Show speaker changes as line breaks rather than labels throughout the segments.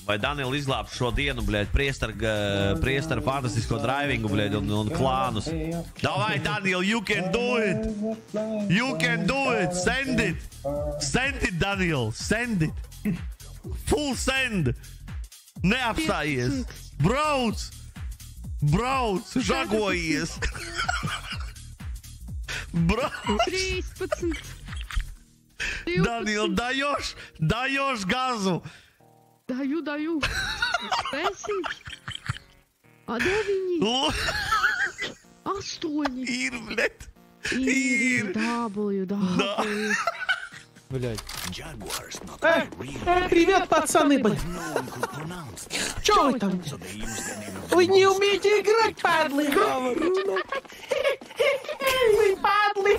Vai Daniel izglābs šo dienu, bļēd, priestaru fantastisko drivingu, bļēd, un klānus. Davai, Daniel, you can do it! You can do it! Send it! Send it, Daniel! Send it! Full send! Neapstājies! Brauc! Brauc! Žagojies! Brauc!
13.
Daniel, dajoš gazu!
Daju. 10. A 9. 8.
Ir, bļet!
Ir. W.
Блядь.
Привет, пацаны, блядь. Чё вы там? Вы не умеете играть, падлы. Вы падлы.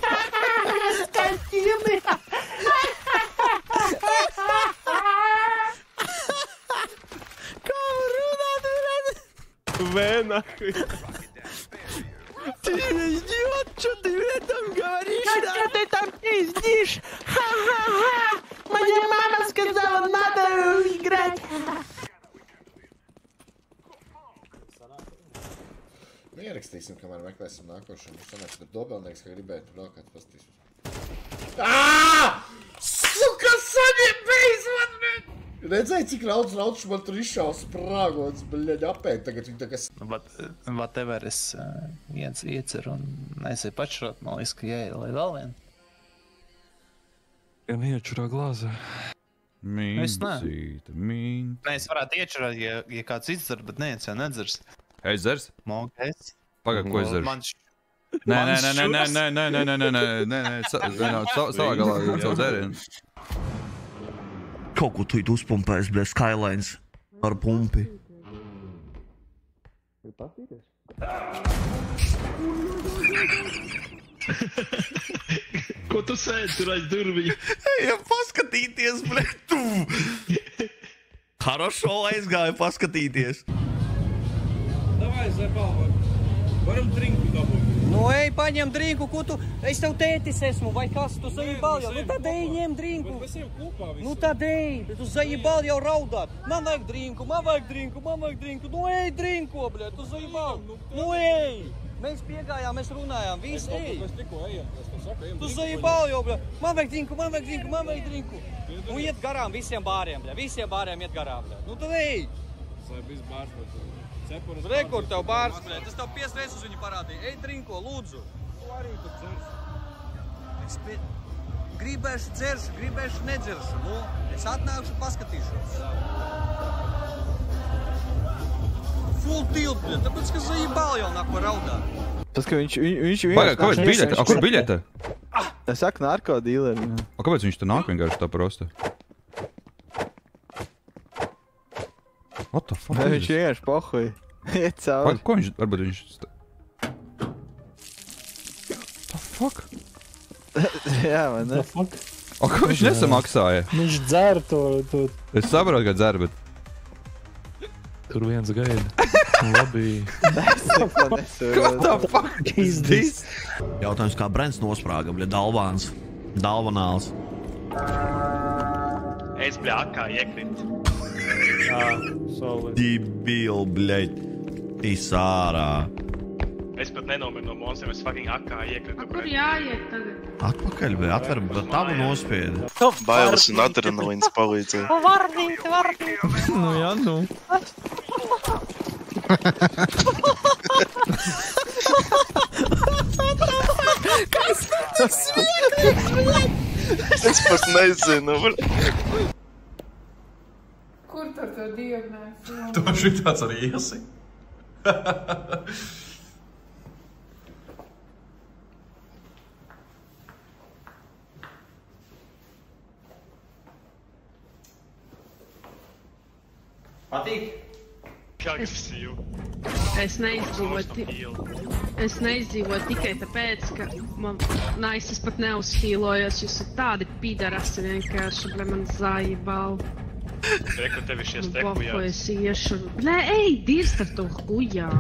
Скотины.
Нахуй.
Ты идиот, что ты мне там говоришь? Что ты там пиздишь? Ха-ха-ха! Моя мама сказала, надо играть.
Nu, ierakstīsim, kamēr meklēsim nākošo. Mums sanāks, ka dobelnieks, ka gribētu vēl kāds pastīsim. Aaaa! Suka, saņem beiz, man, bļaļ! Redzēji, cik raudz man tur izšaus sprāgots, bļaļ, apēt tagad viņi tā kas...
Whatever es viens ieceru un aizēju pačurot, man liekas, ka jāielai vēl vien.
Ja neiečurā glāzē.
Mīncīta, mīncīta.
Nē, es varētu iečurāt, ja kāds izdzer, bet neviens jau nedzers.
Eidzers?
Monka, es.
Pagad, ko izdzer? Nē, savā galā savu dzērienu.
Kaut ko tu uzpumpēs, bļē, Skylines ar pumpi.
Ko tu sēdi tur aiz durvīm?
Ejam paskatīties, bļē, tu! Хорошо aizgāju paskatīties.
Davai, Zepalva, varam drinku dabūt.
Nu, ej, paņem drinku, ko tu... Es tev tētis esmu, vai kas? Tu zajibal jau. Nu, tad ej, ņem drinku.
Bet mēs ejam kopā visi.
Nu, tad ej, bet tu zajibal jau raudāt. Man vajag drinku. Nu, ej, drinko, bļē, tu zajibal. Nu, ej. Mēs piegājām, mēs runājām, visi ej.
Mēs tikko ejam, es to saku, ejam.
Tu zajibal jau, bļē. Man vajag drinku. Nu, iet garām visiem bāriem, bļē. Visiem bāriem iet garām, bļē. Nu, tad ej.
Sāja viss bārs, bet...
Rekord tev bārs, bļē. Tas tev 5 reizes uz viņu parādīja. Ej, drinko, lūdzu.
Tu arī tur dzers.
Gribēšu dzeršu, gribēšu nedzeršu. Nu, es atnākšu, paskatīšos. Full tilt, bļē. Tāpēc, ka zajibal jau nāk par raudāt.
Tas, ka viņš
Pagad, kāpēc biļete? A, kur biļete?
Es saku narkodīleri.
A, kāpēc viņš te nāk vienkārši tā prosta? What the fuck?
Viņš vienkārši pohuj. Iet cauri.
Ko viņš, varbūt viņš... The fuck?
Jā, vai ne?
A, ko viņš nesamaksāja?
Viņš dzer to...
Es saprotu, ka dzer, bet...
Tur viens gaida. Labi.
What the fuck is this?
Jautājums, kā Brents nosprāga, bļē, Dalvāns. Dalvanāls.
Es, bļā, akā iekrīt.
Debil, bļeļ. Isārā.
Es pat nenomiru no monstriem, es fucking akā iekritu.
Kur jāiet tagad?
Atpakaļ, bļē, atver, bet tavu nospiedi.
Bailes un adrenalīns palīdzēja.
Vardīt.
Nu, jā, nu.
Kas tas smieklīgs, bļē?
Es pat nezinu.
Kur tur to diagnēs?
Tu šitāds arī iesi?
Patīk?
Es neizdzīvoju tikai tāpēc, ka man es pat neuzhīlojos. Jūs esat tādi pidarasi vienkārši, bļē, man zājibal.
Reku tevi šies tekujās.
Ko es iešu? Nē, ej, dirst ar to hujā.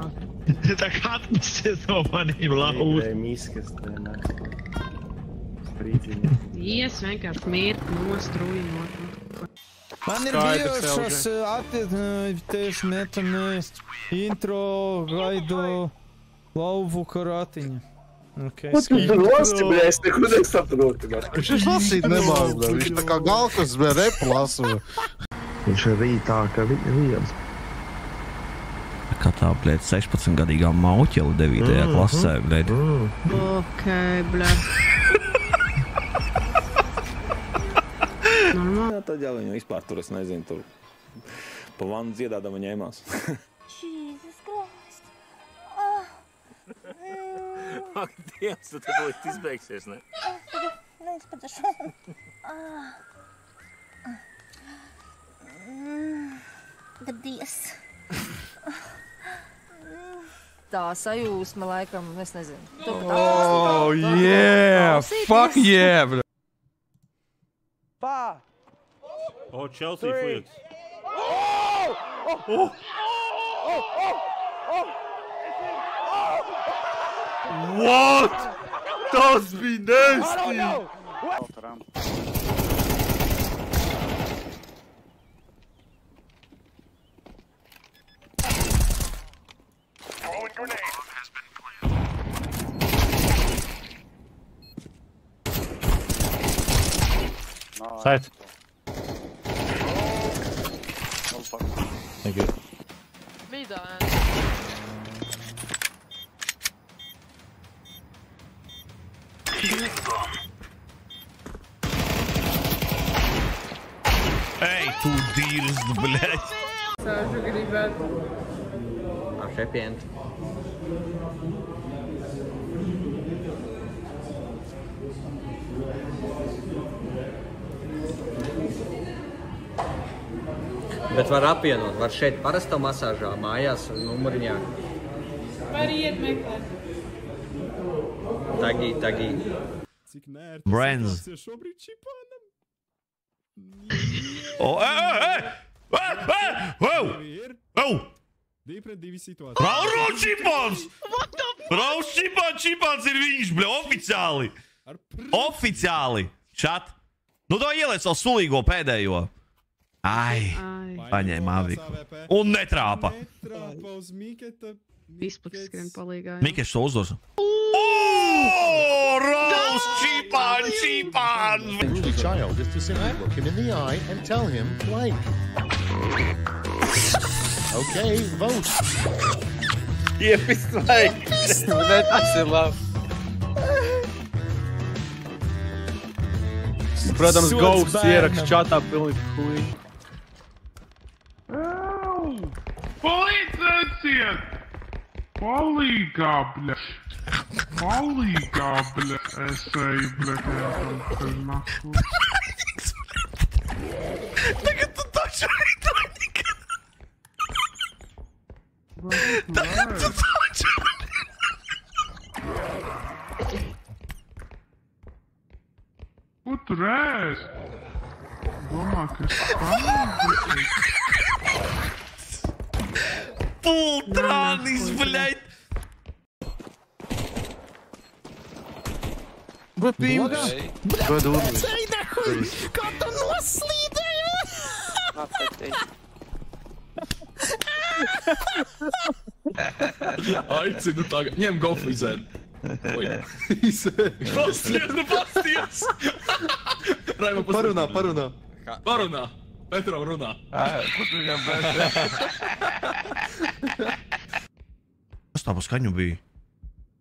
Tā kā atpasies no manīm lauz.
Miskas, tā nāk. Sprīdziņa.
Ies vienkārši mirti nostruji no.
Man ir bijušas tieši metanē intro gaidu lauvu karatiņu.
Ko tu drosti, bļa, es neko nesaprotu.
Viņš lasīt nemāgu, bļa. Viņš tā kā galkas, bļa, repu lasu.
Viņš rītā, ka viens.
Kā tā, bļēt, 16-gadīgā mauķela 9. klasē, bļēt.
Ok, bļē. Normāli.
Tad jau viņu vispār tur, es nezinu, tur pa vannu dziedādama ņēmās.
Jesus Christ.
Ak, Dievs, tu tad izbeigsies, ne?
Nē, es padašu. Gadies.
Tā sajūsma laikam, es nezinu.
Oh, yeah! Fuck yeah, bro!
5.
Oh, Chelsea Felix.
What? Tas bija nasty!
Side. Thank you.
Vidā,
Ej, tu dīls, bļēt!
Sāžu gribētu.
Ar happy end. Bet var apvienot, var šeit parastā masāžā, mājās, numuriņā.
Var iet meklēt.
Tagī.
Brands. O, Raus čipans! Raus čipans ir viņš, bļa, oficiāli! Oficiāli! Šat! Nu, to ieliec vēl sulīgo pēdējo. Ai, paņēma aviku. Un netrāpa.
Vispaks skrien palīgā.
Mikeš to uzdos. Oh, Raus čipans!
The child is to simply look him in the eye and tell him blank. Okay, vote.
Iepist vajag. Bet tas ir labi.
Protams, Ghosts ierakst čatā pilnīgi huī.
Palīdzēciet! Palīgā, bļa! Palīgā, bļa! Es eju, bļa, ka nahu.
Tagad tu taču rītoņika! Tagad tu taču!
Ko tu rēs? Domā, ka es panīgu?
Pultrānis, bļaļ!
Bļaļ! Ko dūdzi?
Kā tu noslīdēji?
Aicinu tagad. Ņem gofrizēn. Pasties! Raima,
Parunā.
Parunā. Petram runā.
Ko tu viņam bēs?
Kas tā pa skaņu bija?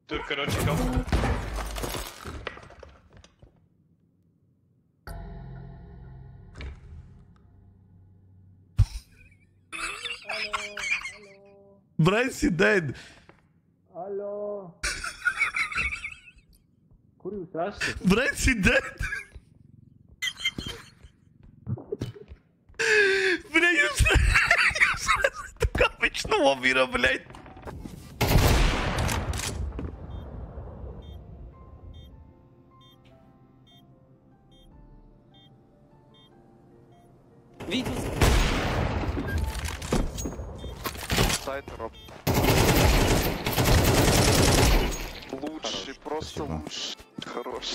Tur, karoči, kaut.
Brands ir dead.
Allo. Kur jūs esat?
Brands ir dead. Bļa, jūs esat, kā viņš nomira, bļaļ.
Видел?
Сайт роб. Лучший, просто лучший. Хорош.